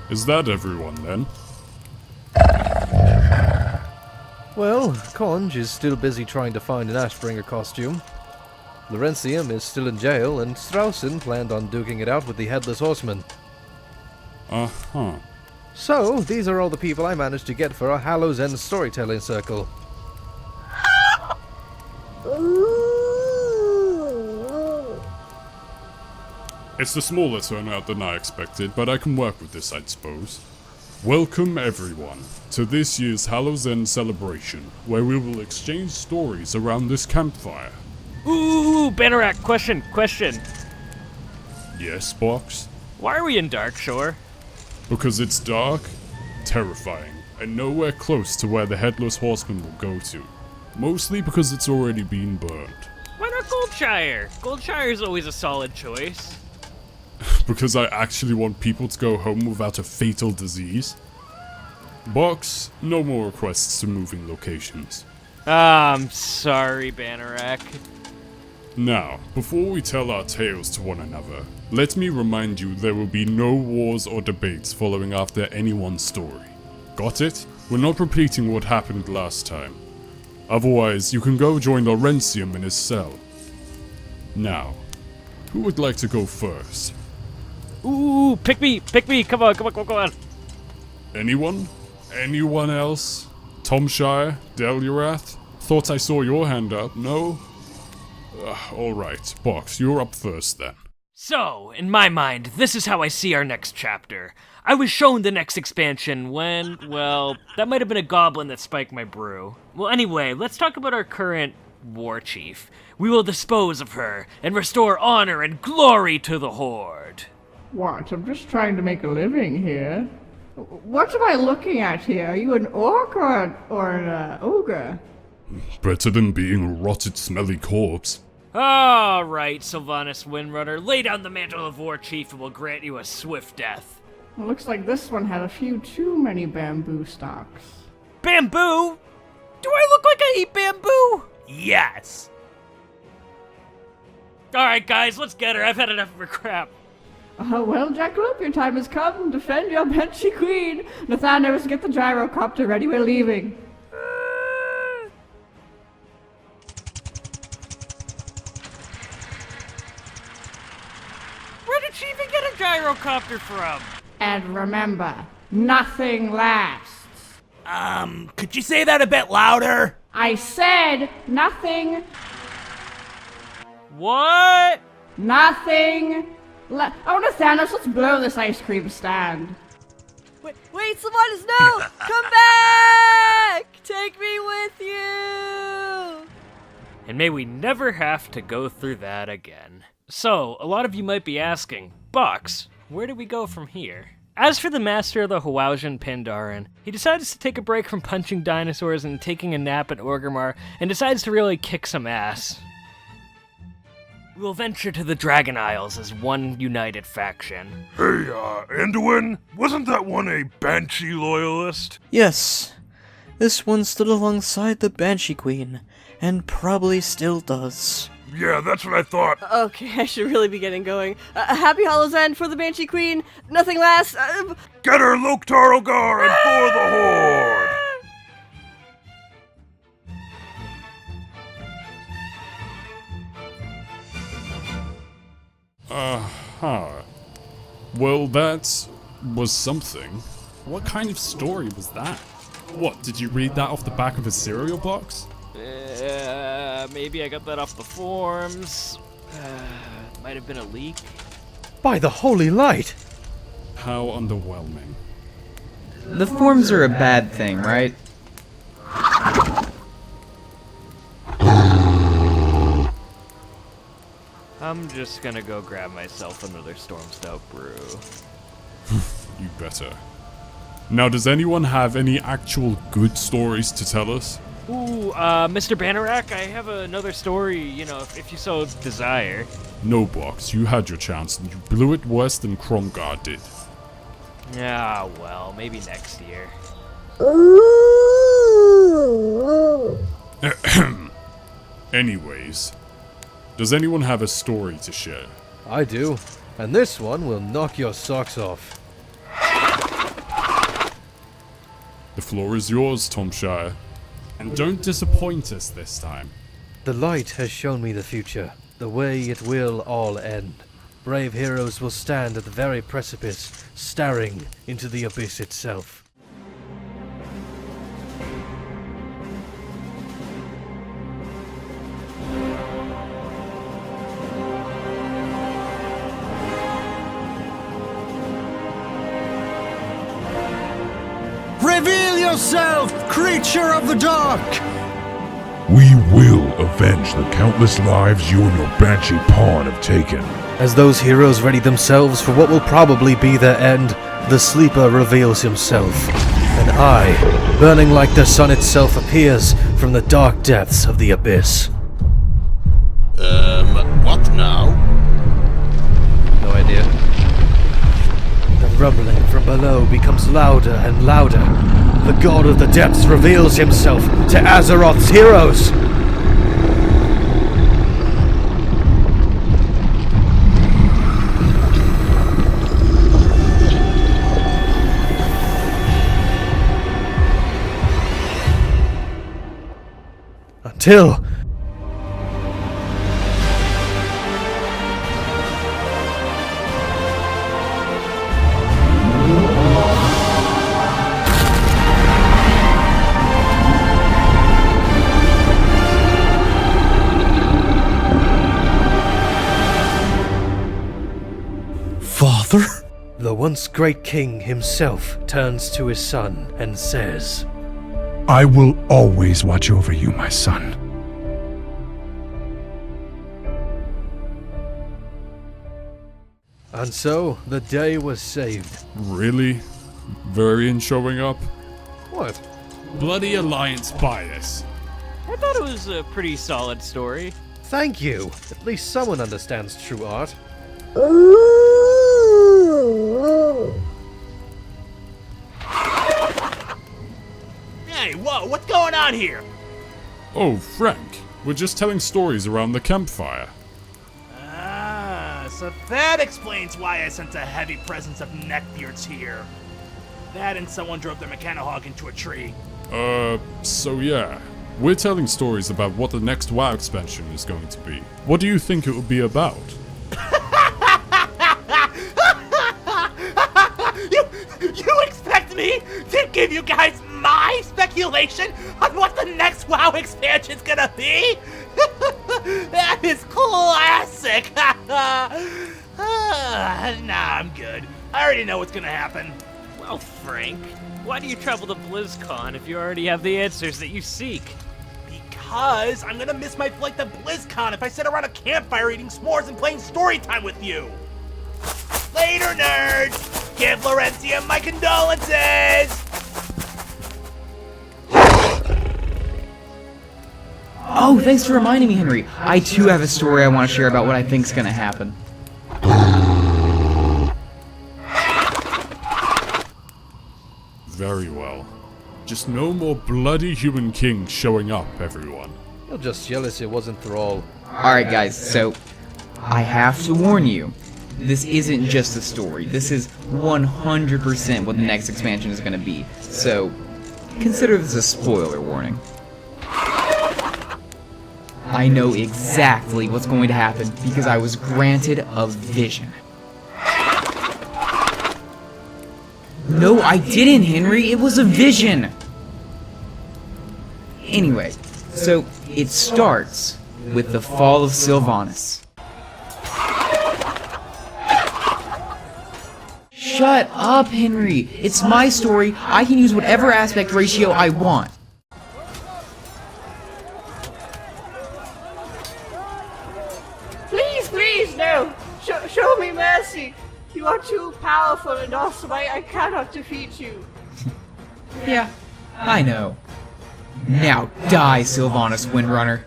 Is that everyone then? Well, Conj is still busy trying to find an Ashbringer costume. Laurentium is still in jail, and Straussen planned on duking it out with the Headless Horseman. Uh-huh. So, these are all the people I managed to get for our Hallow's End storytelling circle. It's the smaller turnout than I expected, but I can work with this, I suppose. Welcome everyone to this year's Hallow's End celebration, where we will exchange stories around this campfire. Ooh, Bannerack, question. Yes, Sporks? Why are we in Darkshore? Because it's dark, terrifying, and nowhere close to where the Headless Horseman will go to. Mostly because it's already been burned. Why not Goldshire? Goldshire's always a solid choice. Because I actually want people to go home without a fatal disease. Box, no more requests to moving locations. I'm sorry, Bannerack. Now, before we tell our tales to one another, let me remind you there will be no wars or debates following after anyone's story. Got it? We're not repeating what happened last time. Otherwise, you can go join Laurentium in his cell. Now, who would like to go first? Ooh, pick me, come on. Anyone? Anyone else? Thompshire? Delurath? Thought I saw your hand up, no? Alright, Box, you're up first then. So, in my mind, this is how I see our next chapter. I was shown the next expansion when, well, that might have been a goblin that spiked my brew. Well, anyway, let's talk about our current war chief. We will dispose of her and restore honor and glory to the Horde. What? I'm just trying to make a living here. What am I looking at here? Are you an orc or an ogre? Better than being a rotted, smelly corpse. Alright, Sylvanas Windrunner, lay down the mantle of War Chief and we'll grant you a swift death. It looks like this one had a few too many bamboo stalks. Bamboo? Do I look like I eat bamboo? Yes! Alright guys, let's get her. I've had enough of her crap. Well, Jackalope, your time has come. Defend your Banshee Queen. Nathanos, get the gyrocopter ready. We're leaving. Where did she even get a gyrocopter from? And remember, nothing lasts. Could you say that a bit louder? I said nothing. What? Nothing. Oh, Nathanos, let's blow this ice cream stand. Wait, Sylvanas, no! Come back! Take me with you! And may we never have to go through that again. So, a lot of you might be asking, Box, where do we go from here? As for the master of the Hwausian Pandaren, he decides to take a break from punching dinosaurs and taking a nap at Orgrimmar, and decides to really kick some ass. We'll venture to the Dragon Isles as one united faction. Hey, Anduin, wasn't that one a Banshee loyalist? Yes, this one stood alongside the Banshee Queen, and probably still does. Yeah, that's what I thought. Okay, I should really be getting going. Happy Hallow's End for the Banshee Queen. Nothing lasts. Get her, Loktar Ogar, and for the Horde! Well, that was something. What kind of story was that? What, did you read that off the back of a cereal box? Maybe I got that off the forums. Might have been a leak. By the holy light! How underwhelming. The forms are a bad thing, right? I'm just gonna go grab myself another Storm Stout brew. You better. Now, does anyone have any actual good stories to tell us? Ooh, Mr. Bannerack, I have another story, you know, if you so desire. No, Box, you had your chance and you blew it worse than Kromgar did. Ah, well, maybe next year. Anyways, does anyone have a story to share? I do, and this one will knock your socks off. The floor is yours, Thompshire. And don't disappoint us this time. The light has shown me the future, the way it will all end. Brave heroes will stand at the very precipice, staring into the abyss itself. Reveal yourself, creature of the dark! We will avenge the countless lives you and your banshee pawn have taken. As those heroes ready themselves for what will probably be their end, the sleeper reveals himself. And I, burning like the sun itself, appears from the dark depths of the abyss. What now? No idea. The rumbling from below becomes louder and louder. The god of the depths reveals himself to Azeroth's heroes! Until... Father? the once great king himself turns to his son and says, I will always watch over you, my son. And so, the day was saved. Really? Varian showing up? What? Bloody Alliance bias. I thought it was a pretty solid story. Thank you! At least someone understands true art. Hey, whoa, what's going on here? Oh, Frank. We're just telling stories around the campfire. Ah, so that explains why I sense a heavy presence of neckbeards here. That and someone drove their mechanahog into a tree. So yeah. We're telling stories about what the next WoW expansion is going to be. What do you think it will be about? You expect me to give you guys my speculation on what the next WoW expansion's gonna be? That is classic! Nah, I'm good. I already know what's gonna happen. Well, Frank, why do you travel to BlizzCon if you already have the answers that you seek? Because I'm gonna miss my flight to BlizzCon if I sit around a campfire eating s'mores and playing story time with you. Later, nerds! Give Laurentium my condolences! Oh, thanks for reminding me, Henry. I too have a story I want to share about what I think's gonna happen. Very well. Just no more bloody human kings showing up, everyone. You're just jealous it wasn't Thrall. Alright guys, so I have to warn you. This isn't just a story. This is 100% what the next expansion is going to be. So, consider this a spoiler warning. I know exactly what's going to happen because I was granted a vision. No, I didn't, Henry. It was a vision. Anyway, so it starts with the fall of Sylvanas. Shut up, Henry. It's my story. I can use whatever aspect ratio I want. Please, no! Show me mercy! You are too powerful and awesome. I cannot defeat you. Yeah, I know. Now die, Sylvanas Windrunner.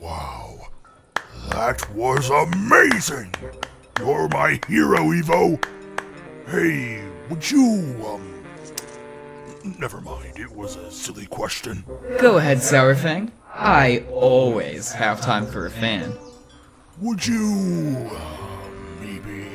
Wow. That was amazing! You're my hero, Evo! Hey, would you, never mind, it was a silly question. Go ahead, Sourfang. I always have time for a fan. Would you, maybe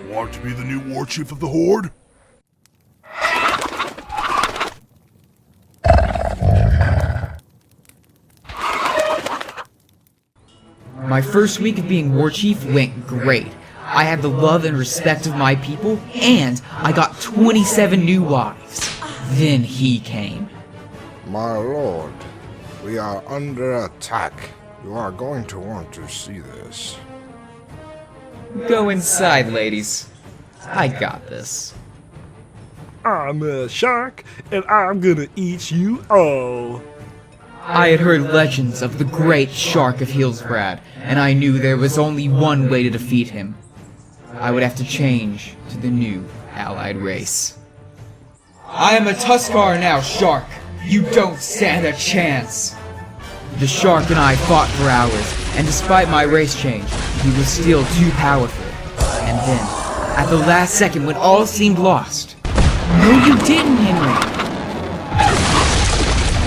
want to be the new war chief of the Horde? My first week of being war chief went great. I had the love and respect of my people, and I got 27 new wives. Then he came. My lord, we are under attack. You are going to want to see this. Go inside, ladies. I got this. I'm a shark, and I'm gonna eat you all. I had heard legends of the great Shark of Healsbrad, and I knew there was only one way to defeat him. I would have to change to the new allied race. I am a tuskar now, Shark. You don't stand a chance. The Shark and I fought for hours, and despite my race change, he was still too powerful. And then, at the last second when all seemed lost... No, you didn't, Henry!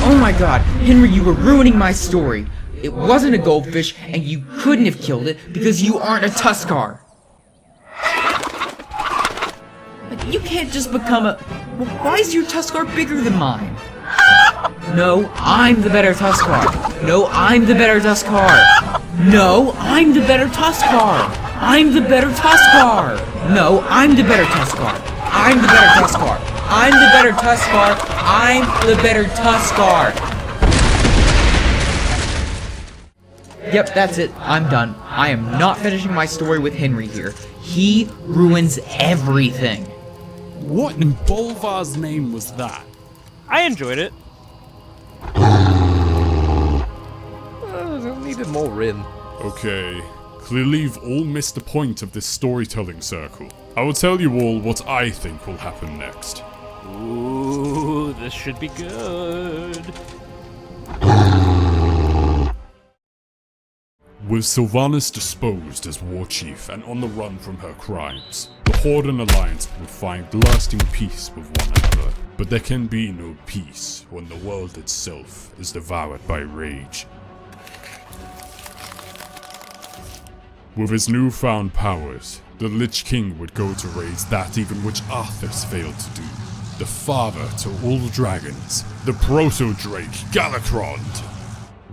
Oh my god, Henry, you were ruining my story. It wasn't a goldfish, and you couldn't have killed it because you aren't a tuskar. But you can't just become a... Why is your tuskar bigger than mine? No, I'm the better tuskar. No, I'm the better tuskar. No, I'm the better tuskar. I'm the better tuskar. No, I'm the better tuskar. I'm the better tuskar. I'm the better tuskar. I'm the better tuskar. Yep, that's it. I'm done. I am not finishing my story with Henry here. He ruins everything. What in Bolvar's name was that? I enjoyed it. Needed more Rin. Okay, clearly you've all missed the point of this storytelling circle. I will tell you all what I think will happen next. Ooh, this should be good. With Sylvanas disposed as war chief and on the run from her crimes, the Horde and Alliance would find lasting peace with one another. But there can be no peace when the world itself is devoured by rage. With his newfound powers, the Lich King would go to raise that even which Arthas failed to do. The father to all dragons, the Proto-Drake Galakrond.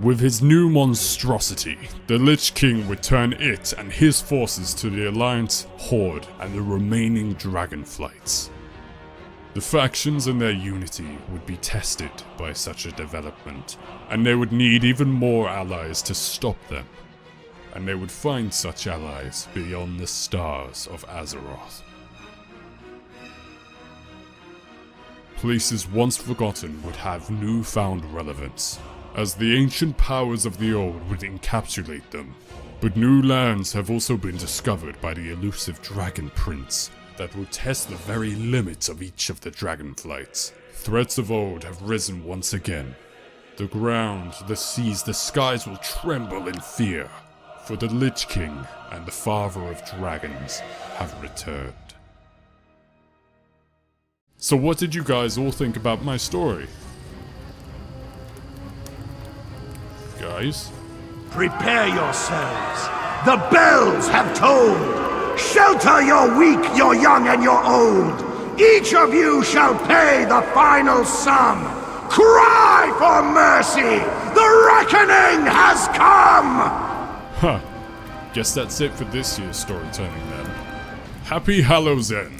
With his new monstrosity, the Lich King would turn it and his forces to the Alliance, Horde, and the remaining Dragonflights. The factions and their unity would be tested by such a development, and they would need even more allies to stop them. And they would find such allies beyond the stars of Azeroth. Places once forgotten would have newfound relevance, as the ancient powers of the old would encapsulate them. But new lands have also been discovered by the elusive Dragon Prince that will test the very limits of each of the Dragonflights. Threats of old have risen once again. The ground, the seas, the skies will tremble in fear. For the Lich King and the Father of Dragons have returned. So what did you guys all think about my story? Guys? Prepare yourselves. The bells have tolled. Shelter your weak, your young, and your old. Each of you shall pay the final sum. Cry for mercy. The reckoning has come. Huh. Guess that's it for this year's storytelling then. Happy Hallow's End!